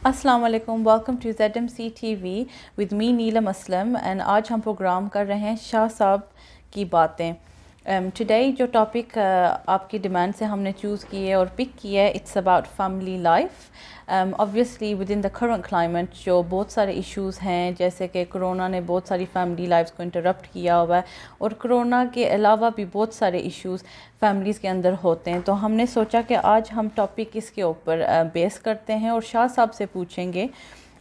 السلام علیکم، welcome to ZMC TV with me Neelam Aslam and آج ہم پروگرام کر رہے ہیں شاہ صاحب کی باتیں. ٹوڈے جو ٹاپک آپ کی ڈیمانڈ سے ہم نے چوز کی ہے اور پک کیا ہے، it's about family life. obviously with in the current climate جو بہت سارے ایشوز ہیں، جیسے کہ کرونا نے بہت ساری فیملی لائفس کو انٹرپٹ کیا ہوا ہے، اور کرونا کے علاوہ بھی بہت سارے ایشوز فیملیز کے اندر ہوتے ہیں. تو ہم نے سوچا کہ آج ہم ٹاپک اس کے اوپر بیس کرتے ہیں اور شاہ صاحب سے پوچھیں گے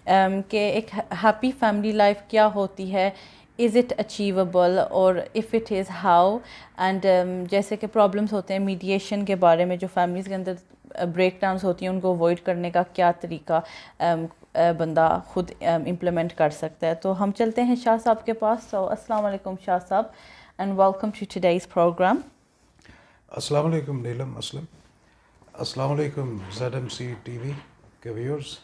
کہ ایک ہیپی فیملی لائف کیا ہوتی ہے، از اٹ اچیویبل، اور if it is how. And جیسے کہ پرابلمس ہوتے ہیں میڈیشن کے بارے میں، جو فیملیز کے اندر بریک ڈاؤنس ہوتی ہیں ان کو اوائڈ کرنے کا کیا طریقہ بندہ خود امپلیمنٹ کر سکتا ہے. تو ہم چلتے ہیں شاہ صاحب کے پاس. تو السلام علیکم شاہ صاحب and welcome to today's programme. السلام علیکم نیلم اسلم. السلام علیکم ZMC TV کے ویورز.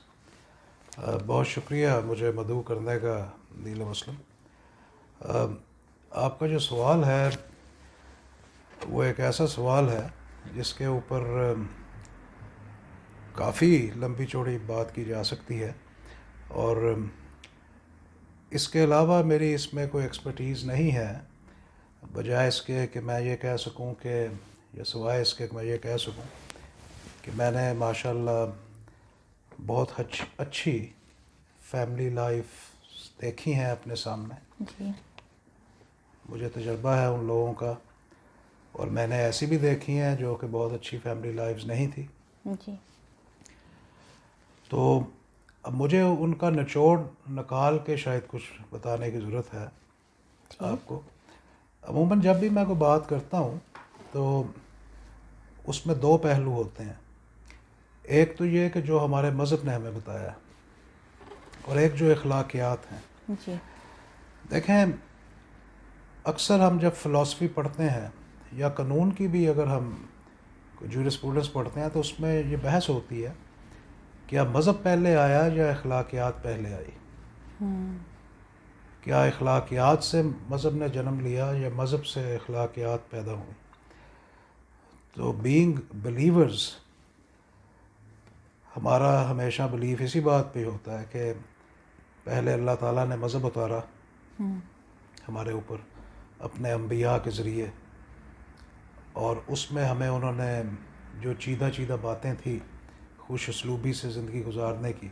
بہت شکریہ مجھے مدعو کرنے کا نیلم اسلم. آپ کا جو سوال ہے وہ ایک ایسا سوال ہے جس کے اوپر کافی لمبی چوڑی بات کی جا سکتی ہے، اور اس کے علاوہ میری اس میں کوئی ایکسپرٹیز نہیں ہے، بجائے اس کے کہ میں یہ کہہ سکوں کہ یا سوائے اس کے کہ میں یہ کہہ سکوں کہ میں نے ماشاءاللہ بہت اچھی فیملی لائف دیکھی ہیں اپنے سامنے. جی، مجھے تجربہ ہے ان لوگوں کا، اور میں نے ایسی بھی دیکھی ہیں جو کہ بہت اچھی فیملی لائفز نہیں تھی. جی، تو اب مجھے ان کا نچوڑ نکال کے شاید کچھ بتانے کی ضرورت ہے آپ کو. عموماً جب بھی میں کوئی بات کرتا ہوں تو اس میں دو پہلو ہوتے ہیں. ایک تو یہ کہ جو ہمارے مذہب نے ہمیں بتایا ہے، اور ایک جو اخلاقیات ہیں. جی، دیکھیں، اکثر ہم جب فلسفی پڑھتے ہیں یا قانون کی بھی اگر ہم جورسپروڈنس پڑھتے ہیں تو اس میں یہ بحث ہوتی ہے کیا مذہب پہلے آیا یا اخلاقیات پہلے آئی. کیا اخلاقیات سے مذہب نے جنم لیا یا مذہب سے اخلاقیات پیدا ہوئی. تو بینگ بلیورز ہمارا ہمیشہ بلیف اسی بات پہ ہوتا ہے کہ پہلے اللہ تعالیٰ نے مذہب اتارا ہمارے اوپر اپنے انبیاء کے ذریعے، اور اس میں ہمیں انہوں نے جو چیدہ باتیں تھیں خوش اسلوبی سے زندگی گزارنے کی،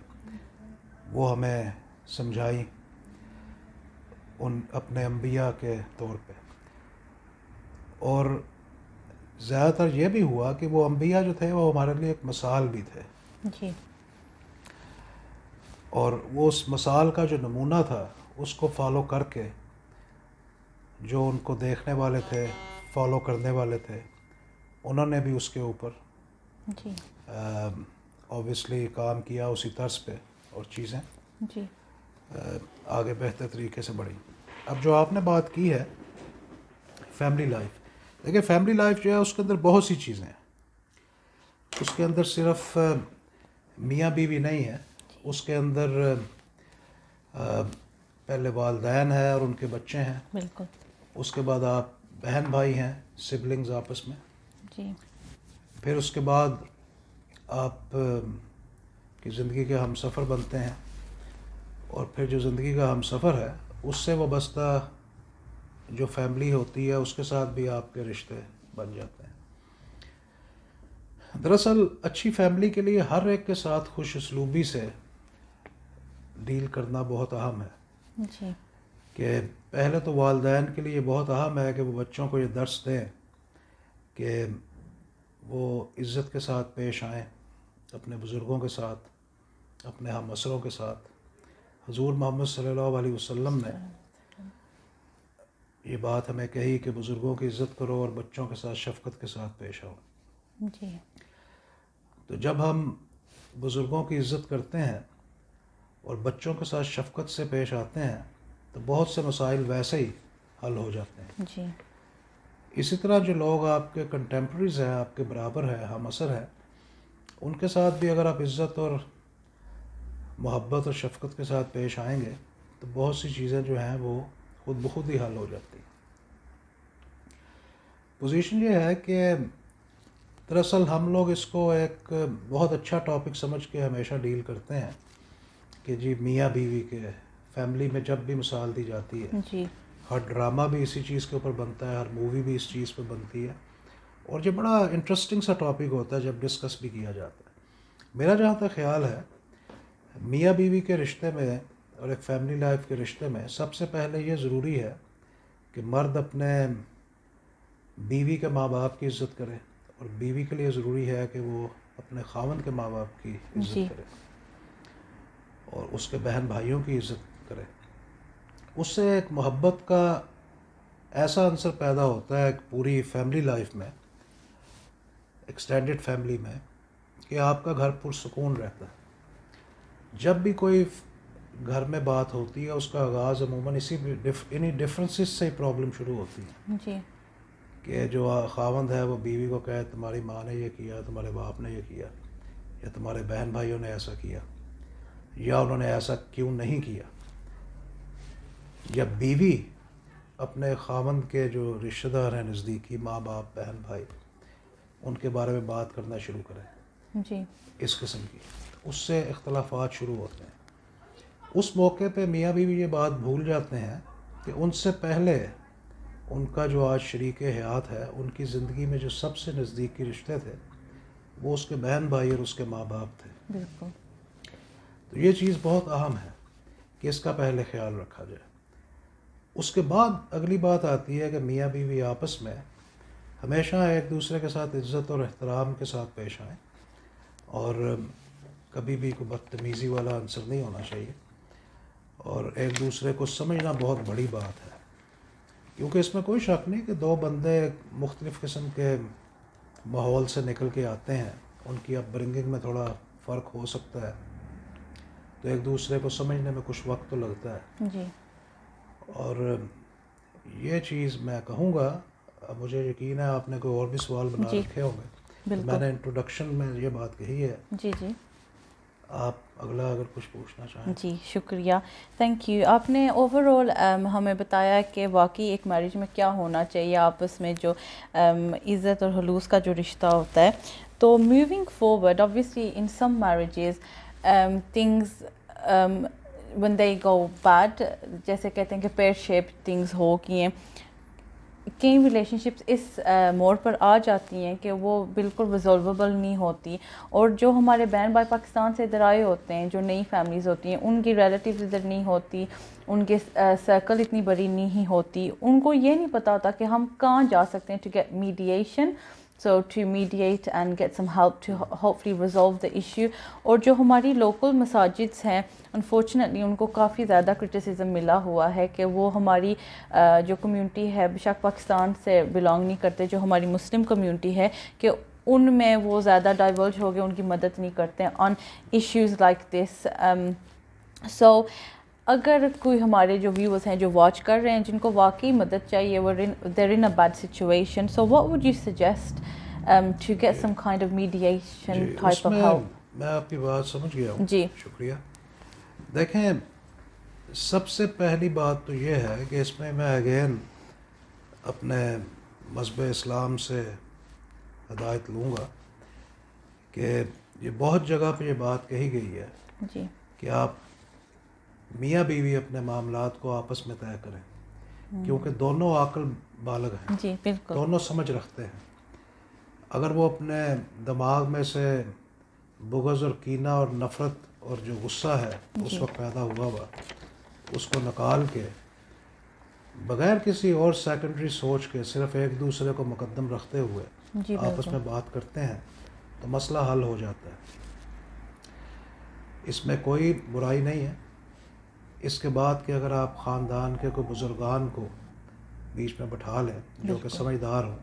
وہ ہمیں سمجھائی ان اپنے انبیاء کے طور پہ. اور زیادہ تر یہ بھی ہوا کہ وہ انبیاء جو تھے وہ ہمارے لیے ایک مثال بھی تھے. جی، اور وہ اس مثال کا جو نمونہ تھا اس کو فالو کر کے جو ان کو دیکھنے والے تھے، فالو کرنے والے تھے، انہوں نے بھی اس کے اوپر جی، اوبویسلی کام کیا اسی طرز پہ، اور چیزیں جی، آگے بہتر طریقے سے بڑھی. اب جو آپ نے بات کی ہے فیملی لائف، دیکھیں فیملی لائف جو ہے اس کے اندر بہت سی چیزیں ہیں. اس کے اندر صرف میاں بیوی نہیں ہے، اس کے اندر پہلے والدین ہیں اور ان کے بچے ہیں. بالکل. اس کے بعد آپ بہن بھائی ہیں، سبلنگز آپس میں. جی، پھر اس کے بعد آپ کی زندگی کے ہم سفر بنتے ہیں، اور پھر جو زندگی کا ہم سفر ہے اس سے وابستہ جو فیملی ہوتی ہے اس کے ساتھ بھی آپ کے رشتے بن جاتے ہیں. دراصل اچھی فیملی کے لیے ہر ایک کے ساتھ خوش اسلوبی سے ڈیل کرنا بہت اہم ہے. جی، کہ پہلے تو والدین کے لیے بہت اہم ہے کہ وہ بچوں کو یہ درس دیں کہ وہ عزت کے ساتھ پیش آئیں اپنے بزرگوں کے ساتھ، اپنے ہم عصروں کے ساتھ. حضور محمد صلی اللہ علیہ وسلم نے یہ بات ہمیں کہی کہ بزرگوں کی عزت کرو اور بچوں کے ساتھ شفقت کے ساتھ پیش آؤ. جی، تو جب ہم بزرگوں کی عزت کرتے ہیں اور بچوں کے ساتھ شفقت سے پیش آتے ہیں تو بہت سے مسائل ویسے ہی حل ہو جاتے ہیں. جی، اسی طرح جو لوگ آپ کے کنٹمپریز ہیں، آپ کے برابر ہیں، ہم عصر ہیں، ان کے ساتھ بھی اگر آپ عزت اور محبت اور شفقت کے ساتھ پیش آئیں گے تو بہت سی چیزیں جو ہیں وہ خود بخود ہی حل ہو جاتی ہیں. پوزیشن یہ ہے کہ دراصل ہم لوگ اس کو ایک بہت اچھا ٹاپک سمجھ کے ہمیشہ ڈیل کرتے ہیں کہ جی میاں بیوی کے فیملی میں جب بھی مثال دی جاتی ہے، جی ہر ڈرامہ بھی اسی چیز کے اوپر بنتا ہے، ہر مووی بھی اس چیز پہ بنتی ہے، اور یہ بڑا انٹرسٹنگ سا ٹاپک ہوتا ہے جب ڈسکس بھی کیا جاتا ہے۔ میرا جہاں تک خیال ہے، میاں بیوی کے رشتے میں اور ایک فیملی لائف کے رشتے میں سب سے پہلے یہ ضروری ہے کہ مرد اپنے بیوی کے ماں باپ کی عزت کرے، اور بیوی کے لیے ضروری ہے کہ وہ اپنے خاوند کے ماں باپ کی جی عزت کرے اور اس کے بہن بھائیوں کی عزت کرے۔ اس سے ایک محبت کا ایسا عنصر پیدا ہوتا ہے ایک پوری فیملی لائف میں، ایکسٹینڈڈ فیملی میں، کہ آپ کا گھر پرسکون رہتا ہے۔ جب بھی کوئی گھر میں بات ہوتی ہے اس کا آغاز عموماً انہی ڈفرینسز سے پرابلم شروع ہوتی ہے، جی کہ جو خاوند ہے وہ بیوی کو کہے تمہاری ماں نے یہ کیا، تمہارے باپ نے یہ کیا، یا تمہارے بہن بھائیوں نے ایسا کیا، یا انہوں نے ایسا کیوں نہیں کیا۔ یا بیوی اپنے خاوند کے جو رشتہ دار ہیں نزدیکی، ماں باپ بہن بھائی، ان کے بارے میں بات کرنا شروع کرے جی اس قسم کی، اس سے اختلافات شروع ہوتے ہیں۔ اس موقع پہ میاں بیوی یہ بات بھول جاتے ہیں کہ ان سے پہلے ان کا جو آج شریک حیات ہے، ان کی زندگی میں جو سب سے نزدیکی رشتے تھے وہ اس کے بہن بھائی اور اس کے ماں باپ تھے۔ بالکل تو یہ چیز بہت اہم ہے کہ اس کا پہلے خیال رکھا جائے۔ اس کے بعد اگلی بات آتی ہے کہ میاں بیوی آپس میں ہمیشہ ایک دوسرے کے ساتھ عزت اور احترام کے ساتھ پیش آئیں، اور کبھی بھی کوئی بدتمیزی والا عنصر نہیں ہونا چاہیے، اور ایک دوسرے کو سمجھنا بہت بڑی بات ہے، کیونکہ اس میں کوئی شک نہیں کہ دو بندے مختلف قسم کے ماحول سے نکل کے آتے ہیں، ان کی اپ برنگنگ میں تھوڑا فرق ہو سکتا ہے، تو ایک دوسرے کو سمجھنے میں کچھ وقت تو لگتا ہے۔ جی اور یہ چیز میں کہوں گا، اب مجھے یقین ہے آپ نے کوئی اور بھی سوال بنا جی رکھے ہوں گے، تو میں بالکل نے انٹروڈکشن میں یہ بات کہی ہے، جی جی آپ اگلا اگر کچھ پوچھنا چاہیں۔ جی شکریہ، تھینک یو۔ آپ نے اوور آل ہمیں بتایا کہ واقعی ایک میرج میں کیا ہونا چاہیے، آپس میں جو عزت اور خلوص کا جو رشتہ ہوتا ہے۔ تو moving forward obviously in some marriages things when they go bad، جیسے کہتے ہیں کہ پیئر شیپ تھنگز ہو گئی ہیں، کئی ریلیشن شپس اس موڑ پر آ جاتی ہیں کہ وہ بالکل ریزولویبل نہیں ہوتی، اور جو ہمارے بہن بھائی پاکستان سے ادھر آئے ہوتے ہیں، جو نئی فیملیز ہوتی ہیں، ان کی ریلیٹیوز ادھر نہیں ہوتی، ان کے سرکل اتنی بڑی نہیں ہوتی، ان کو یہ نہیں پتہ ہوتا کہ ہم کہاں جا سکتے ہیں to get mediation, so to mediate and get some help to hopefully resolve the issue۔ اور جو ہماری لوکل مساجدس ہیں انفارچونیٹلی ان کو کافی زیادہ کرٹیسزم ملا ہوا ہے کہ وہ ہماری جو کمیونٹی ہے، بیشک پاکستان سے بلانگ نہیں کرتے، جو ہماری مسلم کمیونٹی ہے، کہ ان میں وہ زیادہ ڈائیورج ہو گئے، ان کی مدد نہیں کرتے آن ایشوز لائک دس۔ سو اگر کوئی ہمارے جو ویورز ہیں جو واچ کر رہے ہیں، جن کو واقعی مدد چاہیے، they're in a bad situation, so what would you suggest to get some kind of mediation G, type us of میں help؟ میں آپ کی بات سمجھ گیا ہوں، جی شکریہ۔ دیکھیں، سب سے پہلی بات تو یہ ہے کہ اس میں اگین اپنے مذہب اسلام سے ہدایت لوں گا کہ یہ بہت جگہ پہ یہ بات کہی گئی ہے جی کہ آپ میاں بیوی اپنے معاملات کو آپس میں طے کریں، کیونکہ دونوں عاقل بالغ ہیں، جی بالکل دونوں سمجھ رکھتے ہیں۔ اگر وہ اپنے دماغ میں سے بغض اور کینہ اور نفرت اور جو غصہ ہے اس جی وقت پیدا ہوا ہوا، اس کو نکال کے بغیر کسی اور سیکنڈری سوچ کے صرف ایک دوسرے کو مقدم رکھتے ہوئے جی آپس بالکل میں بات کرتے ہیں تو مسئلہ حل ہو جاتا ہے۔ اس میں کوئی برائی نہیں ہے۔ اس کے بعد کہ اگر آپ خاندان کے کوئی بزرگان کو بیچ میں بٹھا لیں جو کہ بالکل سمجھدار ہوں،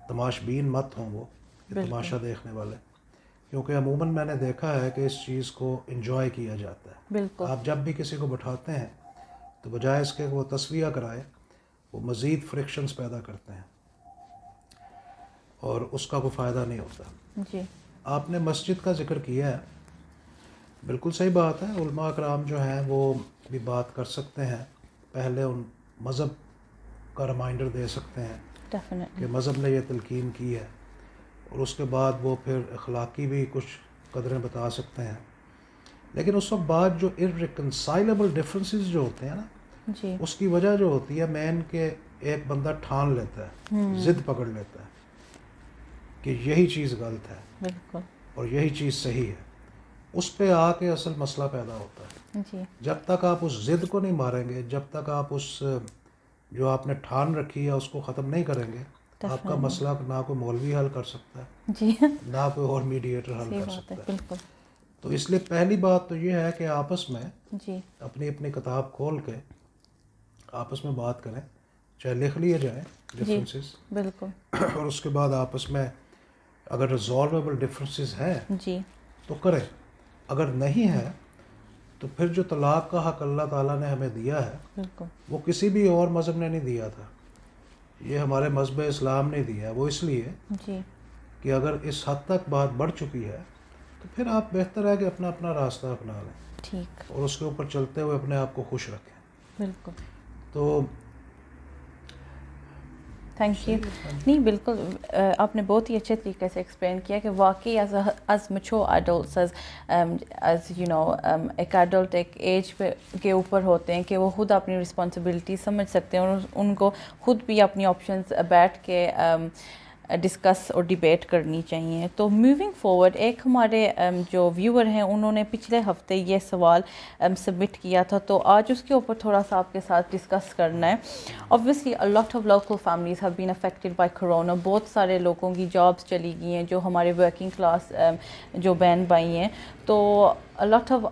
تماش بین مت ہوں وہ، یہ بالکل تماشا دیکھنے والے، کیونکہ عموماً میں نے دیکھا ہے کہ اس چیز کو انجوائے کیا جاتا ہے۔ بالکل آپ جب بھی کسی کو بٹھاتے ہیں تو بجائے اس کے وہ تسویہ کرائے، وہ مزید فرکشنز پیدا کرتے ہیں اور اس کا کوئی فائدہ نہیں ہوتا۔ جی آپ نے مسجد کا ذکر کیا ہے، بالکل صحیح بات ہے، علماء اکرام جو ہیں وہ بھی بات کر سکتے ہیں، پہلے ان مذہب کا ریمائنڈر دے سکتے ہیں کہ ڈیفینیٹلی مذہب نے یہ تلقین کی ہے، اور اس کے بعد وہ پھر اخلاقی بھی کچھ قدریں بتا سکتے ہیں۔ لیکن اس وقت بعد جو irreconcilable differences جو ہوتے ہیں نا جی اس کی وجہ جو ہوتی ہے مین کہ ایک بندہ ٹھان لیتا ہے, ضد پکڑ لیتا ہے کہ یہی چیز غلط ہے بالکل اور یہی چیز صحیح ہے, اس پہ آ کے اصل مسئلہ پیدا ہوتا ہے. جی جب تک آپ اس ضد کو نہیں ماریں گے, جب تک آپ اس جو آپ نے ٹھان رکھی ہے اس کو ختم نہیں کریں گے, آپ کا مسئلہ نہ کوئی مولوی حل کر سکتا ہے جی نہ کوئی اور میڈیٹر حل صحیح کر بات ہے سکتا ہے. بالکل. تو اس لیے پہلی بات تو یہ ہے کہ آپس میں جی اپنی اپنی کتاب کھول کے آپس میں بات کریں, چاہے لکھ لیے جائیں ڈفرینسز, بالکل اور اس کے بعد آپس میں اگر ریزالویبل ڈفرینسز ہیں جی تو کریں, اگر نہیں ہے تو پھر جو طلاق کا حق اللہ تعالیٰ نے ہمیں دیا ہے بالکل وہ کسی بھی اور مذہب نے نہیں دیا تھا, یہ ہمارے مذہب اسلام نے دیا ہے. وہ اس لیے جی کہ اگر اس حد تک بات بڑھ چکی ہے تو پھر آپ بہتر ہے کہ اپنا اپنا راستہ اپنا لیں ٹھیک اور اس کے اوپر چلتے ہوئے اپنے آپ کو خوش رکھیں. بالکل. تو تھینک یو. نہیں بالکل آپ نے بہت ہی اچھے طریقے سے ایکسپلین کیا کہ واقعی as mature adults as you know ایک ایڈلٹ ایک ایج پہ کے اوپر ہوتے ہیں کہ وہ خود اپنی رسپانسبلٹی سمجھ سکتے ہیں اور ان کو خود بھی اپنی آپشنز بیٹھ کے ڈسکس اور ڈیبیٹ کرنی چاہیے. تو موونگ فارورڈ ایک ہمارے جو ویور ہیں انہوں نے پچھلے ہفتے یہ سوال سبمٹ کیا تھا, تو آج اس کے اوپر تھوڑا سا آپ کے ساتھ ڈسکس کرنا ہے. Obviously a lot of local families have been affected by corona. بہت سارے لوگوں کی جابس چلی گئی ہیں جو ہمارے ورکنگ کلاس جو بہن بھائی ہیں, تو a lot of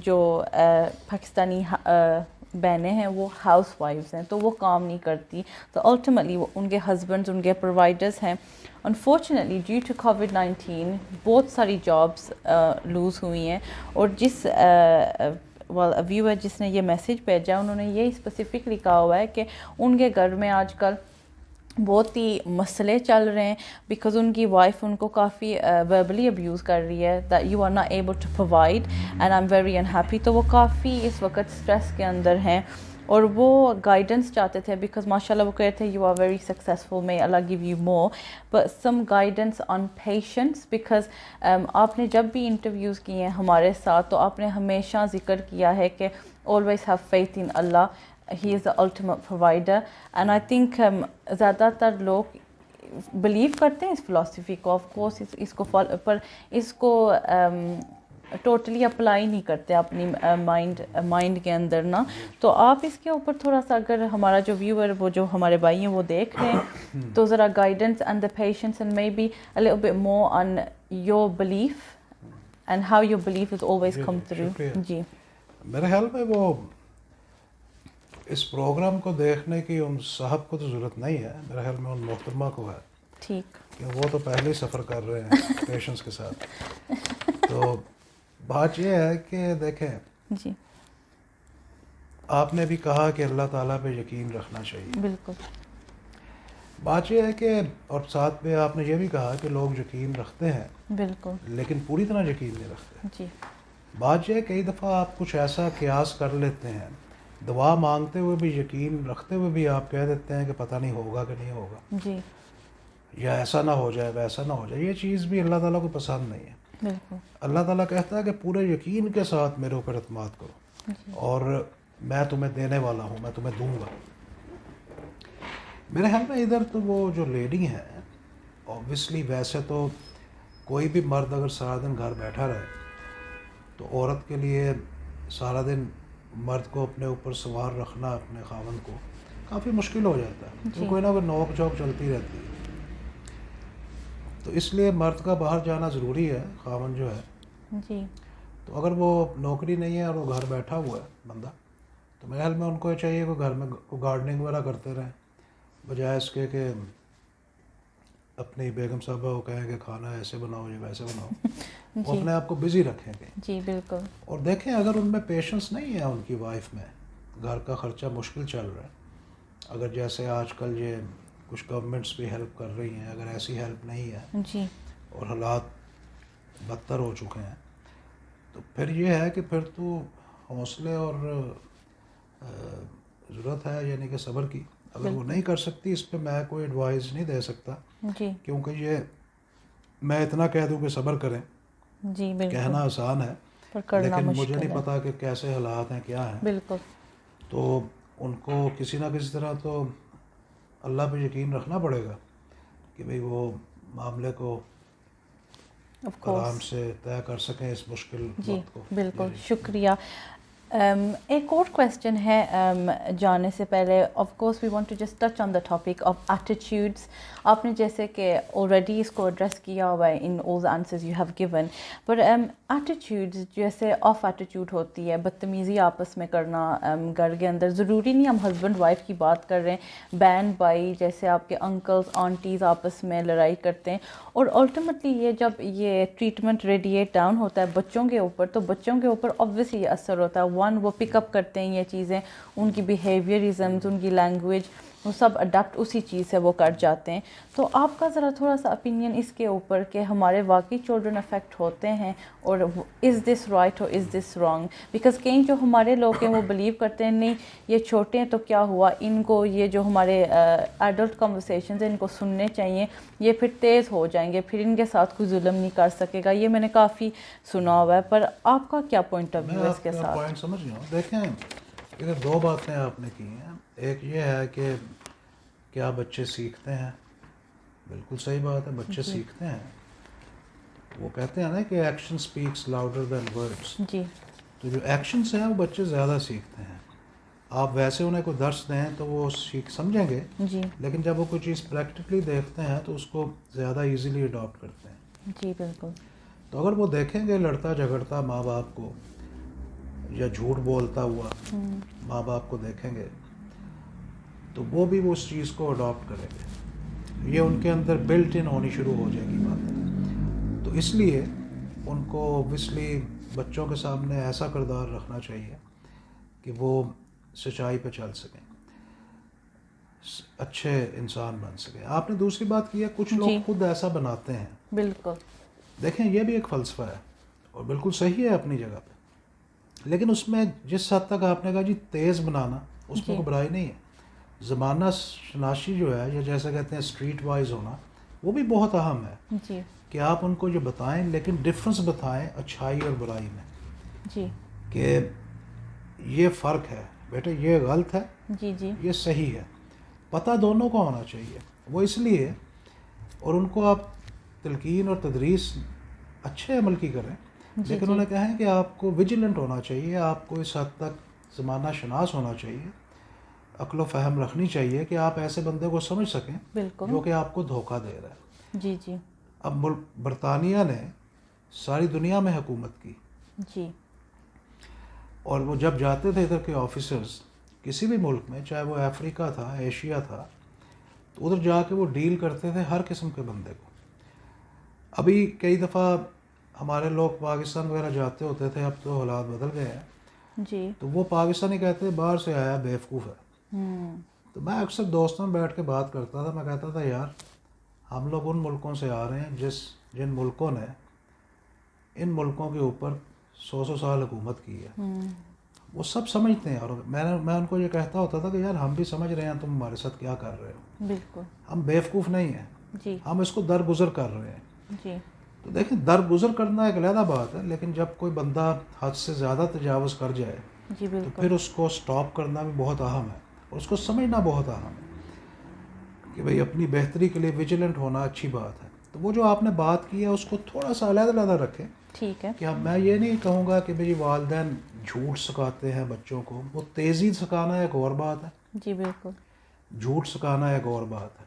جو پاکستانی بہنیں ہیں وہ ہاؤس وائفز ہیں, تو وہ کام نہیں کرتی, تو الٹیمیٹلی ان کے ہسبینڈز ان کے پرووائڈرز ہیں. انفارچونیٹلی ڈیو ٹو کووڈ-19 بہت ساری جابس لوز ہوئی ہیں, اور جس ویور جس نے یہ میسیج بھیجا انہوں نے یہ اسپیسیفکلی کہا ہوا ہے کہ ان کے گھر میں آج کل بہت ہی مسئلے چل رہے ہیں بیکاز ان کی وائف ان کو کافی وربلی ابیوز کر رہی ہے that you are not able to provide and I am very unhappy. تو وہ کافی اس وقت اسٹریس کے اندر ہیں اور وہ گائیڈنس چاہتے تھے بیکاز ماشاء اللہ وہ کہتے تھے you are very successful, may Allah give you more, but some guidance on patience because آپ نے جب بھی انٹرویوز کیے ہیں ہمارے ساتھ تو آپ نے ہمیشہ ذکر کیا ہے کہ always have faith in Allah, He is the ultimate provider. And I think زیادہ تر لوگ بلیو کرتے ہیں اس فلاسفی کو, آف کورس اس کو پر اس کو ٹوٹلی اپلائی نہیں کرتے اپنی مائنڈ کے اندر نا. تو آپ اس کے اوپر تھوڑا سا اگر ہمارا جو ویور وہ جو ہمارے بھائی ہیں وہ دیکھ رہے ہیں تو ذرا guidance and the patience and may be a little bit more on your belief and how your belief has always come through. جی میرے خیال میں وہ اس پروگرام کو دیکھنے کی ان صاحب کو تو ضرورت نہیں ہے, میرے خیال میں ان محترمہ کو ہے, ٹھیک, کہ وہ تو پہلے ہی سفر کر رہے ہیں پیشنس کے ساتھ. تو بات یہ ہے کہ دیکھیں جی آپ نے بھی کہا کہ اللہ تعالیٰ پہ یقین رکھنا چاہیے, بالکل بات یہ ہے کہ اور ساتھ میں آپ نے یہ بھی کہا کہ لوگ یقین رکھتے ہیں بالکل لیکن پوری طرح یقین نہیں رکھتے. جی بات یہ ہے کئی دفعہ آپ کچھ ایسا قیاس کر لیتے ہیں, دعا مانگتے ہوئے بھی یقین رکھتے ہوئے بھی آپ کہہ دیتے ہیں کہ پتہ نہیں ہوگا کہ نہیں ہوگا, جی یا ایسا نہ ہو جائے ویسا نہ ہو جائے. یہ چیز بھی اللہ تعالیٰ کو پسند نہیں ہے. بالکل اللہ تعالیٰ کہتا ہے کہ پورے یقین کے ساتھ میرے اوپر اعتماد کرو اور میں تمہیں دینے والا ہوں, میں تمہیں دوں گا. میرے خیال میں ادھر تو وہ جو لیڈی ہیں اوبویسلی, ویسے تو کوئی بھی مرد اگر سارا دن گھر بیٹھا رہے تو عورت کے لیے سارا دن مرد کو اپنے اوپر سوار رکھنا اپنے خاوند کو کافی مشکل ہو جاتا ہے, تو کوئی نہ کوئی نوک جھوک چلتی رہتی ہے. تو اس لیے مرد کا باہر جانا ضروری ہے, خاوند جو ہے جی. تو اگر وہ نوکری نہیں ہے اور وہ گھر بیٹھا ہوا ہے بندہ, تو میرے خیال میں ان کو یہ چاہیے کہ گھر میں گارڈننگ وغیرہ کرتے رہیں, بجائے اس کے کہ اپنی بیگم صاحبہ کو کہیں کہ کھانا ایسے بناؤ یا ویسے بناؤ. وہ اپنے آپ کو بزی رکھیں گے. جی بالکل. اور دیکھیں اگر ان میں پیشنس نہیں ہے ان کی وائف میں, گھر کا خرچہ مشکل چل رہا ہے, اگر جیسے آج کل یہ کچھ گورنمنٹس بھی ہیلپ کر رہی ہیں, اگر ایسی ہیلپ نہیں ہے جی اور حالات بدتر ہو چکے ہیں, تو پھر یہ ہے کہ پھر تو حوصلے اور ضرورت ہے یعنی کہ صبر کی. اگر وہ نہیں کر سکتی, اس پہ میں کوئی ایڈوائز نہیں دے سکتا, جی کیونکہ یہ میں اتنا کہہ دوں کہ صبر کریں, جی بالکل کہنا آسان ہے لیکن مجھے نہیں پتا کہ کیسے حالات ہیں, کیا ہیں. بالکل. تو ان کو کسی نہ کسی طرح تو اللہ پہ یقین رکھنا پڑے گا کہ بھئی وہ معاملے کو آرام سے طے کر سکیں اس مشکل وقت کو. بالکل, شکریہ. ایک اور کویسچن ہے جانے سے پہلے. Of course we want to just touch on the topic of attitudes. آپ نے جیسے کہ آلریڈی اس کو ایڈریس کیا ہوا ہے in all answers you have given, but attitudes جیسے آف ایٹیٹیوڈ ہوتی ہے, بدتمیزی آپس میں کرنا گھر کے اندر. ضروری نہیں ہم ہسبینڈ وائف کی بات کر رہے ہیں, بہن بھائی جیسے آپ کے انکلز آنٹیز آپس میں لڑائی کرتے ہیں, اور الٹیمیٹلی یہ جب یہ ٹریٹمنٹ ریڈیٹ ڈاؤن ہوتا ہے بچوں کے اوپر, تو بچوں کے اوپر اوبویسلی یہ اثر ہوتا ہے. وہ پک اپ کرتے ہیں یہ چیزیں, ان کی بیہیویئرزمز, ان کی لینگویج, وہ سب اڈاپٹ اسی چیز سے وہ کر جاتے ہیں. تو آپ کا ذرا تھوڑا سا اپینین اس کے اوپر کہ ہمارے واقعی چلڈرن افیکٹ ہوتے ہیں, اور از دس رائٹ اور از دس رانگ؟ بیکاز کئی جو ہمارے لوگ ہیں وہ بلیو کرتے ہیں نہیں یہ چھوٹے ہیں تو کیا ہوا, ان کو یہ جو ہمارے ایڈلٹ کنورسیشنز ہیں ان کو سننے چاہیے, یہ پھر تیز ہو جائیں گے, پھر ان کے ساتھ کوئی ظلم نہیں کر سکے گا. یہ میں نے کافی سنا ہوا ہے, پر آپ کا کیا پوائنٹ آف ویو ہے اس کے ساتھ؟ پوائنٹ سمجھ گیا. دیکھیں ادھر دو باتیں آپ نے کی ہیں. ایک یہ ہے کہ کیا بچے سیکھتے ہیں, بالکل صحیح بات ہے, بچے سیکھتے ہیں. وہ کہتے ہیں نا کہ action specs louder than words. جی. تو جو ایکشنس ہیں وہ بچے زیادہ سیکھتے ہیں. آپ ویسے انہیں کوئی درس دیں تو وہ سمجھیں گے, جی, لیکن جب وہ کوئی چیز پریکٹیکلی دیکھتے ہیں تو اس کو زیادہ ایزیلی اڈاپٹ کرتے ہیں. جی بالکل. تو اگر وہ دیکھیں گے لڑتا جھگڑتا ماں باپ کو, یا جھوٹ بولتا ہوا ماں باپ کو دیکھیں گے, تو وہ بھی اس چیز کو اڈاپٹ کریں گے. یہ ان کے اندر بلٹ ان ہونی شروع ہو جائے گی بات. تو اس لیے ان کو اوبویسلی بچوں کے سامنے ایسا کردار رکھنا چاہیے کہ وہ سچائی پہ چل سکیں, اچھے انسان بن سکیں. آپ نے دوسری بات کی ہے کچھ لوگ خود ایسا بناتے ہیں. بالکل. دیکھیں یہ بھی ایک فلسفہ ہے اور بالکل صحیح ہے اپنی جگہ پہ, لیکن اس میں جس حد تک آپ نے کہا جی تیز بنانا, اس میں کوئی برائی نہیں ہے. زمانہ شناسی جو ہے, یا جیسے کہتے ہیں اسٹریٹ وائز ہونا, وہ بھی بہت اہم ہے. جی. کہ آپ ان کو جو بتائیں, لیکن ڈفرنس بتائیں اچھائی اور برائی میں. جی. کہ یہ فرق ہے بیٹے, یہ غلط ہے, جی جی, یہ صحیح ہے. پتہ دونوں کو ہونا چاہیے. وہ اس لیے, اور ان کو آپ تلقین اور تدریس اچھے عمل کی کریں, لیکن انہیں کہیں کہ آپ کو ویجیلنٹ ہونا چاہیے, آپ کو اس حد تک زمانہ شناس ہونا چاہیے, عقل و فہم رکھنی چاہیے کہ آپ ایسے بندے کو سمجھ سکیں جو کہ آپ کو دھوکہ دے رہا ہے. جی جی. اب برطانیہ نے ساری دنیا میں حکومت کی. جی. اور وہ جب جاتے تھے ادھر کے آفیسرز کسی بھی ملک میں, چاہے وہ افریقہ تھا, ایشیا تھا, تو ادھر جا کے وہ ڈیل کرتے تھے ہر قسم کے بندے کو. ابھی کئی دفعہ ہمارے لوگ پاکستان وغیرہ جاتے ہوتے تھے, اب تو حالات بدل گئے ہیں. جی. تو وہ پاکستانی کہتے باہر سے آیا بیوقوف ہے. تو میں اکثر دوستوں میں بیٹھ کے بات کرتا تھا, میں کہتا تھا یار ہم لوگ ان ملکوں سے آ رہے ہیں جن ملکوں نے ان ملکوں کے اوپر 100 سال حکومت کی ہے. وہ سب سمجھتے ہیں, اور میں ان کو یہ کہتا ہوتا تھا کہ یار ہم بھی سمجھ رہے ہیں تم ہمارے ساتھ کیا کر رہے ہو. بالکل. ہم بیوقوف نہیں ہیں. جی. ہم اس کو درگزر کر رہے ہیں. جی. تو دیکھیں درگزر کرنا ایک علیحدہ بات ہے, لیکن جب کوئی بندہ حد سے زیادہ تجاوز کر جائے جی تو پھر اس کو سٹاپ کرنا بھی بہت اہم ہے, اور اس کو سمجھنا بہت اہم ہے کہ بھئی اپنی بہتری کے لیے ویجیلنٹ ہونا اچھی بات ہے. تو وہ جو آپ نے بات کی ہے اس کو تھوڑا سا علیحدہ رکھیں. ٹھیک ہے. کہ میں یہ نہیں کہوں گا کہ بھئی والدین جھوٹ سکھاتے ہیں بچوں کو, وہ تیزی سکھانا ایک اور بات ہے. جی بالکل. جھوٹ سکھانا ایک اور بات ہے.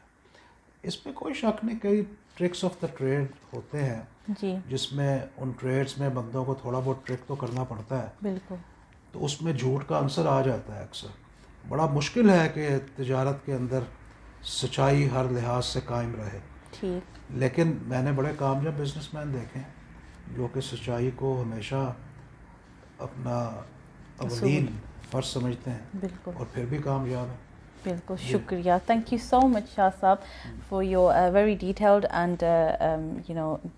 اس میں کوئی شک نہیں, کئی ٹرکس آف دا ٹریڈ ہوتے ہیں جی, جس میں ان ٹریڈس میں بندوں کو تھوڑا بہت ٹرک تو کرنا پڑتا ہے. بالکل. تو اس میں جھوٹ کا عنصر آ جاتا ہے اکثر. بڑا مشکل ہے کہ تجارت کے اندر سچائی ہر لحاظ سے قائم رہے. ٹھیک. لیکن میں نے بڑے کامیاب بزنس مین دیکھے ہیں جو کہ سچائی کو ہمیشہ اپنا اولین فرض سمجھتے ہیں. بالکل. اور پھر بھی کامیاب ہیں. بالکل. شکریہ. Thank you so much Shah Sahib for your very detailed and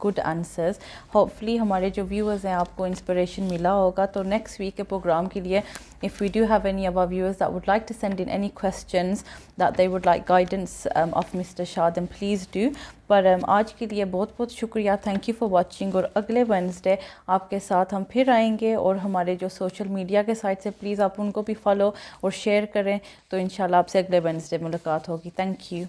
good answers. Hopefully ہمارے جو ویورز ہیں آپ کو انسپریشن ملا ہوگا. تو نیکسٹ ویک کے پروگرام کے لیے If we do have any of our viewers that would like to send in any questions that they would like guidance of Mr. Shah, then please do. پر آج کے لیے بہت بہت شکریہ. Thank you for watching. اور اگلے Wednesday آپ کے ساتھ ہم پھر آئیں گے, اور ہمارے جو سوشل میڈیا کے سائٹ سے پلیز آپ ان کو بھی فالو اور شیئر کریں. تو انشاءاللہ آپ سے اگلے وینسڈے ملاقات ہوگی. Thank you.